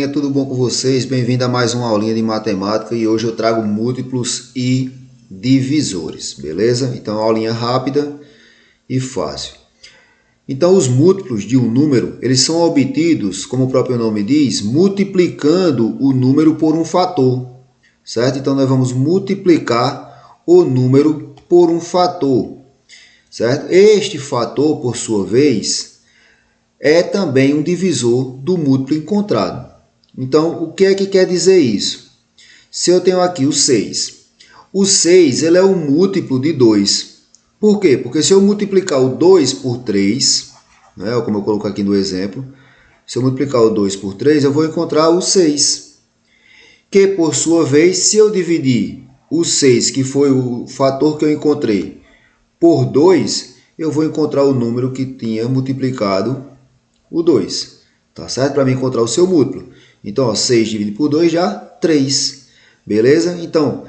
Tudo bom com vocês? Bem-vindo a mais uma aulinha de matemática e hoje eu trago múltiplos e divisores, beleza? Então, aulinha rápida e fácil. Então, os múltiplos de um número, eles são obtidos, como o próprio nome diz, multiplicando o número por um fator, certo? Então, nós vamos multiplicar o número por um fator, certo? Este fator, por sua vez, é também um divisor do múltiplo encontrado. Então, o que é que quer dizer isso? Se eu tenho aqui o 6, o 6 ele é um múltiplo de 2. Por quê? Porque se eu multiplicar o 2 por 3, né, como eu coloco aqui no exemplo, se eu multiplicar o 2 por 3, eu vou encontrar o 6. Que, por sua vez, se eu dividir o 6, que foi o fator que eu encontrei, por 2, eu vou encontrar o número que tinha multiplicado o 2. Tá certo? Para mim encontrar o seu múltiplo. Então, ó, 6 dividido por 2 já 3. Beleza? Então,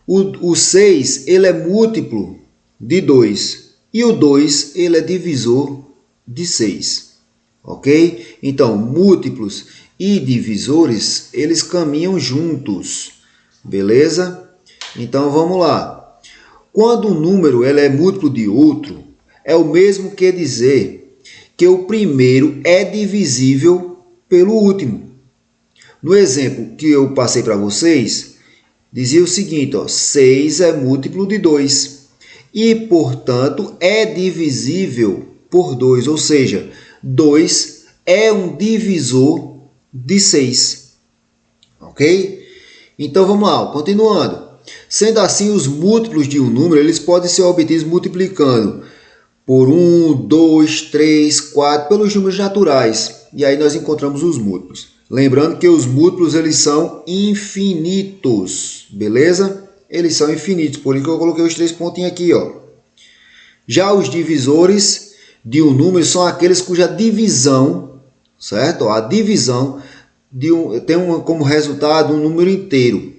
o 6 ele é múltiplo de 2. E o 2 ele é divisor de 6. Ok? Então, múltiplos e divisores, eles caminham juntos. Beleza? Então, vamos lá. Quando um número ele é múltiplo de outro, é o mesmo que dizer que o primeiro é divisível pelo último. No exemplo que eu passei para vocês, dizia o seguinte, ó, 6 é múltiplo de 2 e, portanto, é divisível por 2, ou seja, 2 é um divisor de 6. Ok? Então, vamos lá, continuando. Sendo assim, os múltiplos de um número eles podem ser obtidos multiplicando por 1, 2, 3, 4, pelos números naturais. E aí nós encontramos os múltiplos. Lembrando que os múltiplos eles são infinitos, beleza? Eles são infinitos, por isso que eu coloquei os 3 pontinhos aqui, ó. Já os divisores de um número são aqueles cuja divisão, certo? A divisão tem como resultado um número inteiro.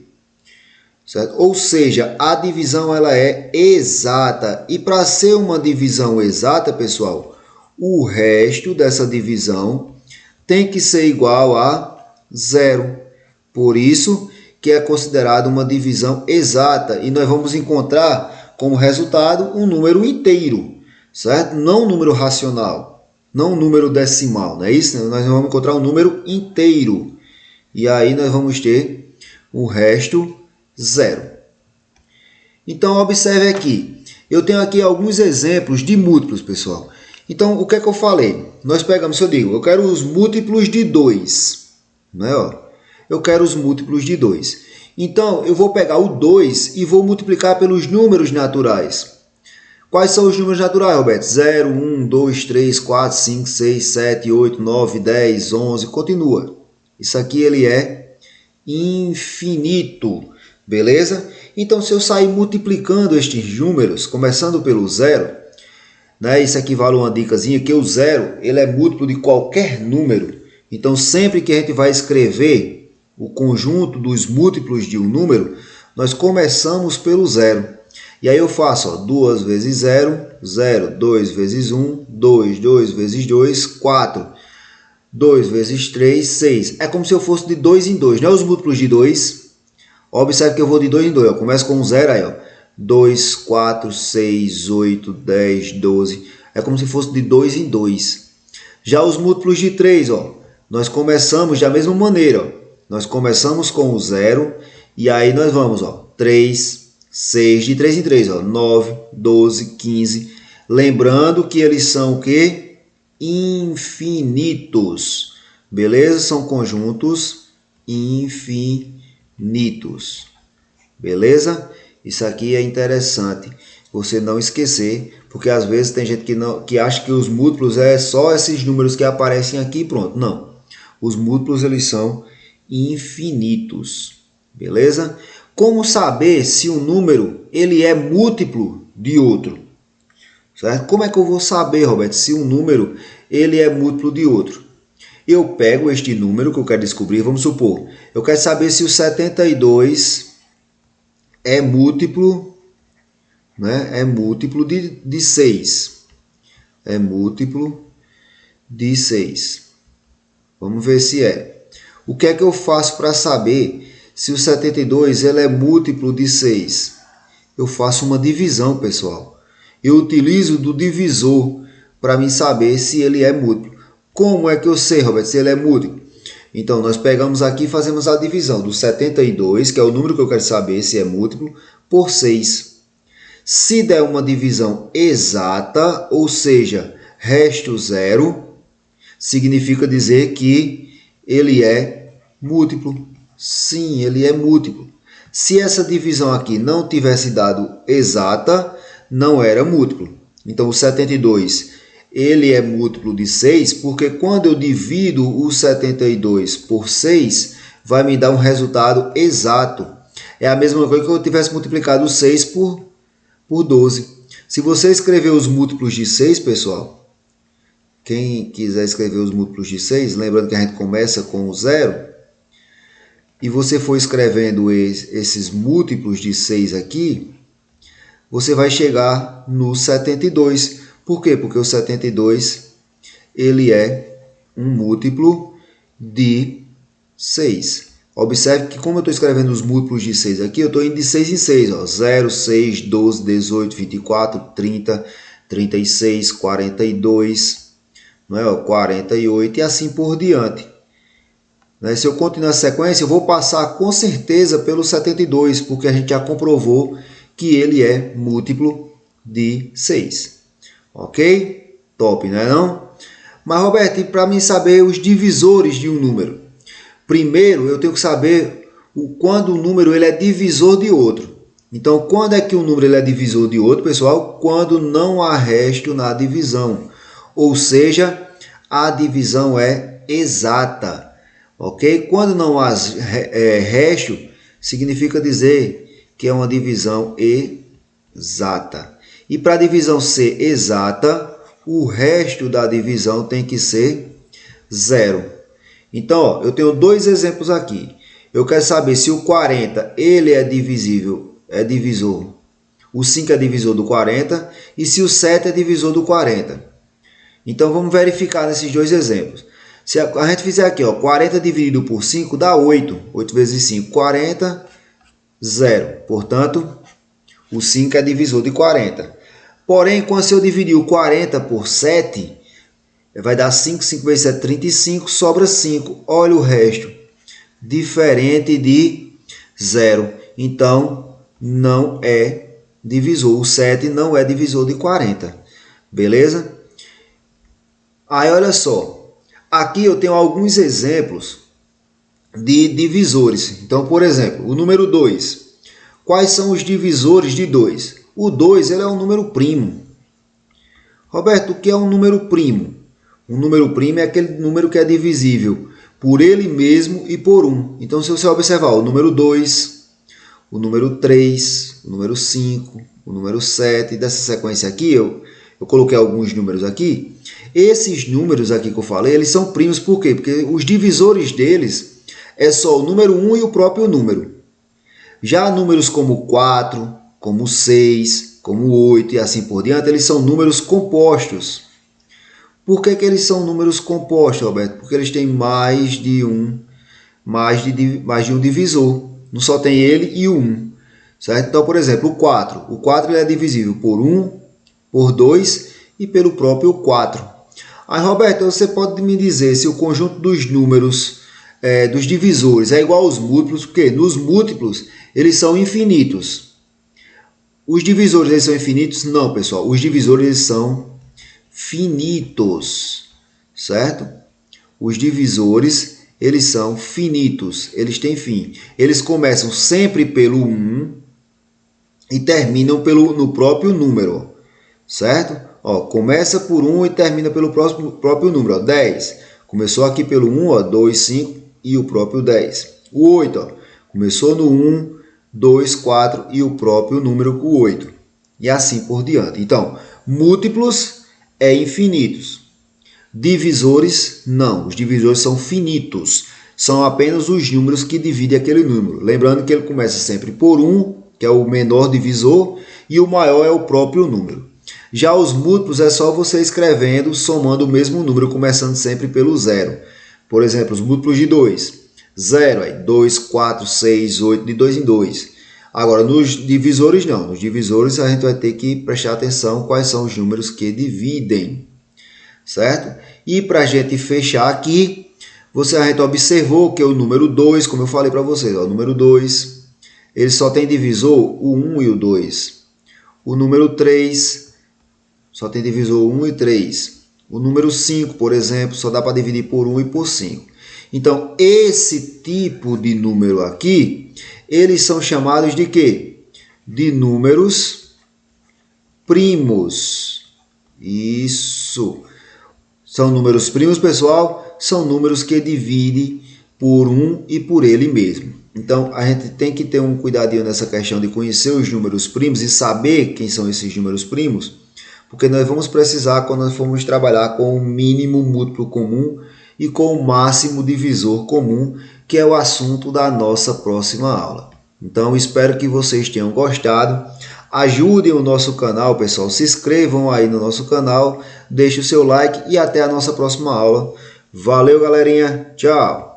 Certo? Ou seja, a divisão ela é exata. E para ser uma divisão exata, pessoal, o resto dessa divisão tem que ser igual a zero. Por isso que é considerado uma divisão exata. E nós vamos encontrar como resultado um número inteiro, certo? Não um número racional, não um número decimal, não é isso? Nós vamos encontrar um número inteiro. E aí nós vamos ter o resto zero. Então, observe aqui. Eu tenho aqui alguns exemplos de múltiplos, pessoal. Então, o que é que eu falei? Nós pegamos, se eu digo, eu quero os múltiplos de 2. Né? Eu quero os múltiplos de 2. Então, eu vou pegar o 2 e vou multiplicar pelos números naturais. Quais são os números naturais, Roberto? 0, 1, 2, 3, 4, 5, 6, 7, 8, 9, 10, 11, continua. Isso aqui ele é infinito. Beleza? Então, se eu sair multiplicando estes números, começando pelo 0, né, isso aqui vale uma dicasinha, que o 0 ele é múltiplo de qualquer número. Então, sempre que a gente vai escrever o conjunto dos múltiplos de um número, nós começamos pelo 0. E aí eu faço, ó, 2 vezes 0, 0, 2 vezes 1, 2, 2 vezes 2, 4, 2 vezes 3, 6. É como se eu fosse de 2 em 2, não é os múltiplos de 2. Observe que eu vou de 2 em 2. Eu começo com 0 aí, ó. 2, 4, 6, 8, 10, 12. É como se fosse de 2 em 2. Já os múltiplos de 3, ó. Nós começamos da mesma maneira, ó. Nós começamos com o 0 e aí nós vamos, ó. 3, 6, de 3 em 3, ó. 9, 12, 15. Lembrando que eles são o quê? Infinitos. Beleza? São conjuntos infinitos. Beleza? Isso aqui é interessante você não esquecer, porque às vezes tem gente que acha que os múltiplos é só esses números que aparecem aqui e pronto. Não. Os múltiplos eles são infinitos. Beleza? Como saber se um número ele é múltiplo de outro? Certo? Como é que eu vou saber, Roberto, se um número ele é múltiplo de outro? Eu pego este número que eu quero descobrir, vamos supor, eu quero saber se o 72 é múltiplo, né? É múltiplo de 6. É múltiplo de 6. Vamos ver se é. O que é que eu faço para saber se o 72 ele é múltiplo de 6? Eu faço uma divisão, pessoal. Eu utilizo do divisor para mim saber se ele é múltiplo. Como é que eu sei, Roberto, se ele é múltiplo? Então, nós pegamos aqui e fazemos a divisão do 72, que é o número que eu quero saber se é múltiplo, por 6. Se der uma divisão exata, ou seja, resto zero, significa dizer que ele é múltiplo. Sim, ele é múltiplo. Se essa divisão aqui não tivesse dado exata, não era múltiplo. Então, o 72, ele é múltiplo de 6, porque quando eu divido o 72 por 6, vai me dar um resultado exato. É a mesma coisa que eu tivesse multiplicado o 6 por 12. Se você escrever os múltiplos de 6, pessoal, quem quiser escrever os múltiplos de 6, lembrando que a gente começa com o 0, e você for escrevendo esses múltiplos de 6 aqui, você vai chegar no 72. Por quê? Porque o 72 ele é um múltiplo de 6. Observe que como eu estou escrevendo os múltiplos de 6 aqui, eu estou indo de 6 em 6. Ó, 0, 6, 12, 18, 24, 30, 36, 42, não é? 48 e assim por diante. Se eu continuar a sequência, eu vou passar com certeza pelo 72, porque a gente já comprovou que ele é múltiplo de 6. Ok? Top, não é não? Mas, Roberto, para mim saber os divisores de um número, primeiro eu tenho que saber quando o número ele é divisor de outro. Então, quando é que um número ele é divisor de outro, pessoal? Quando não há resto na divisão. Ou seja, a divisão é exata. Ok? Quando não há resto, significa dizer que é uma divisão exata. E para a divisão ser exata, o resto da divisão tem que ser 0. Então, ó, eu tenho dois exemplos aqui. Eu quero saber se o 40 ele é divisível, é divisor. O 5 é divisor do 40 e se o 7 é divisor do 40. Então, vamos verificar nesses dois exemplos. Se a gente fizer aqui, ó, 40 dividido por 5 dá 8. 8 vezes 5, 40, 0. Portanto, o 5 é divisor de 40. Porém, quando se eu dividir o 40 por 7, vai dar 5. 5 vezes 7, 35. Sobra 5. Olha o resto. Diferente de 0. Então, não é divisor. O 7 não é divisor de 40. Beleza? Aí, olha só. Aqui eu tenho alguns exemplos de divisores. Então, por exemplo, o número 2. Quais são os divisores de 2? O 2 ele é um número primo. Roberto, o que é um número primo? Um número primo é aquele número que é divisível por ele mesmo e por 1. Então, se você observar o número 2, o número 3, o número 5, o número 7, dessa sequência aqui, eu coloquei alguns números aqui. Esses números aqui que eu falei, eles são primos por quê? Porque os divisores deles é só o número 1 e o próprio número. Já números como 4, como 6, como 8 e assim por diante, eles são números compostos. Por que eles são números compostos, Roberto? Porque eles têm mais de um divisor. Não só tem ele e o 1. Certo? Então, por exemplo, o 4. O 4 ele é divisível por 1, por 2 e pelo próprio 4. Aí, Roberto, você pode me dizer se o conjunto dos números, dos divisores, é igual aos múltiplos, porque nos múltiplos eles são infinitos. Os divisores eles são infinitos? Não, pessoal. Os divisores eles são finitos, certo? Os divisores eles são finitos, eles têm fim. Eles começam sempre pelo 1 e terminam no próprio número, certo? Ó, começa por 1 e termina pelo próprio número. Ó, 10. Começou aqui pelo 1, ó, 2, 5 e o próprio 10. O 8, ó, começou no 1, 2, 4 e o próprio número o 8. E assim por diante. Então, múltiplos é infinitos. Divisores, não. Os divisores são finitos. São apenas os números que dividem aquele número. Lembrando que ele começa sempre por 1, que é o menor divisor, e o maior é o próprio número. Já os múltiplos é só você escrevendo, somando o mesmo número, começando sempre pelo 0. Por exemplo, os múltiplos de 2. 0, aí 2, 4, 6, 8, de 2 em 2. Agora, nos divisores não. Nos divisores a gente vai ter que prestar atenção quais são os números que dividem, certo? E para a gente fechar aqui, a gente observou que o número 2, como eu falei para vocês, ó, o número 2, ele só tem divisor o 1 e o 2. O número 3 só tem divisor 1 e 3. O número 5, por exemplo, só dá para dividir por 1 e por 5. Então, esse tipo de número aqui, eles são chamados de quê? De números primos. Isso. São números primos, pessoal, são números que dividem por 1 e por ele mesmo. Então, a gente tem que ter um cuidadinho nessa questão de conhecer os números primos e saber quem são esses números primos, porque nós vamos precisar quando nós formos trabalhar com o mínimo múltiplo comum e com o máximo divisor comum, que é o assunto da nossa próxima aula. Então, espero que vocês tenham gostado. Ajudem o nosso canal, pessoal. Se inscrevam aí no nosso canal, deixem o seu like e até a nossa próxima aula. Valeu, galerinha. Tchau.